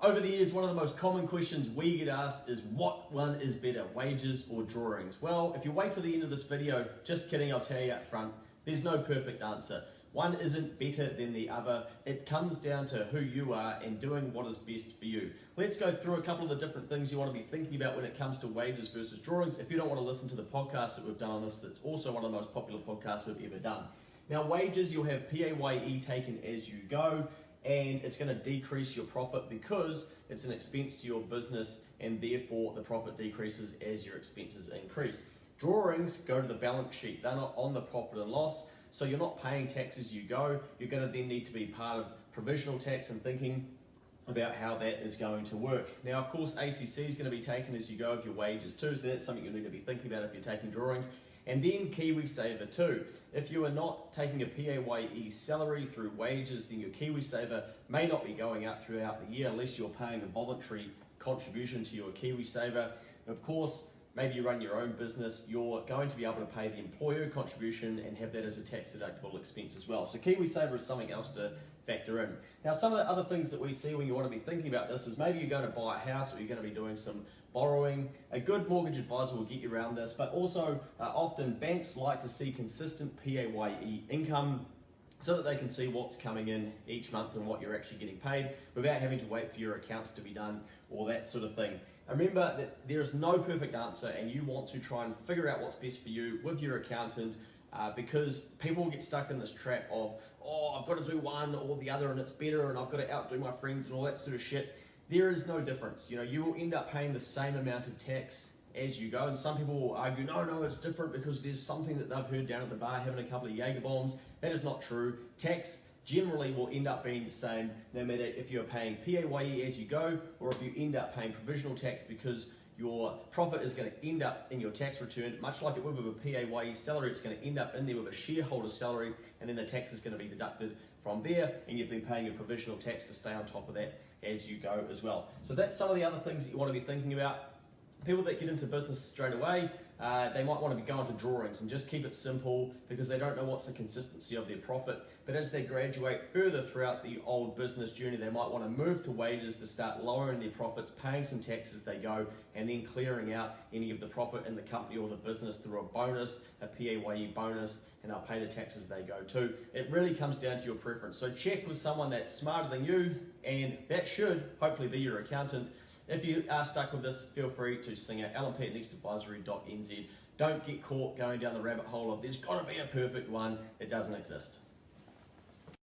Over the years, one of the most common questions we get asked is what one is better, wages or drawings? Well, if you wait till the end of this video, just kidding, I'll tell you up front, there's no perfect answer. One isn't better than the other. It comes down to who you are and doing what is best for you. Let's go through a couple of the different things you want to be thinking about when it comes to wages versus drawings. If you don't want to listen to the podcast that we've done on this, that's also one of the most popular podcasts we've ever done. Now, wages, you'll have PAYE taken as you go, and it's going to decrease your profit because it's an expense to your business, and therefore the profit decreases as your expenses increase. Drawings go to the balance sheet. They're not on the profit and loss, so you're not paying tax as you go. You're going to then need to be part of provisional tax and thinking about how that is going to work. Now, of course, ACC is going to be taken as you go of your wages too, so that's something you need to be thinking about if you're taking drawings. And then KiwiSaver too. If you are not taking a PAYE salary through wages, then your KiwiSaver may not be going out throughout the year unless you're paying a voluntary contribution to your KiwiSaver. Of course, maybe you run your own business, you're going to be able to pay the employer contribution and have that as a tax deductible expense as well. So KiwiSaver is something else to factor in. Now, some of the other things that we see when you want to be thinking about this is maybe you're going to buy a house or you're going to be doing some borrowing. A good mortgage advisor will get you around this, but also often banks like to see consistent PAYE income so that they can see what's coming in each month and what you're actually getting paid without having to wait for your accounts to be done or that sort of thing. Remember that there is no perfect answer, and you want to try and figure out what's best for you with your accountant because people get stuck in this trap of, oh, I've got to do one or the other and it's better and I've got to outdo my friends and all that sort of shit. There is no difference. You know, you will end up paying the same amount of tax as you go, and some people will argue, no, it's different because there's something that they've heard down at the bar having a couple of Jaeger bombs. That is not true. Tax generally will end up being the same no matter if you're paying PAYE as you go or if you end up paying provisional tax, because your profit is going to end up in your tax return, much like it would with a PAYE salary. It's going to end up in there with a shareholder salary, and then the tax is going to be deducted from there, and you've been paying your provisional tax to stay on top of that as you go as well. So that's some of the other things that you want to be thinking about. People that get into business straight away, they might want to be going to drawings and just keep it simple because they don't know what's the consistency of their profit. But as they graduate further throughout the old business journey, they might want to move to wages to start lowering their profits, paying some tax as they go, and then clearing out any of the profit in the company or the business through a bonus, a PAYE bonus, and they'll pay the tax as they go too. It really comes down to your preference. So check with someone that's smarter than you, and that should hopefully be your accountant. If you are stuck with this, feel free to sing out lnp@nextadvisory.nz. Don't get caught going down the rabbit hole of there's got to be a perfect one. It doesn't exist.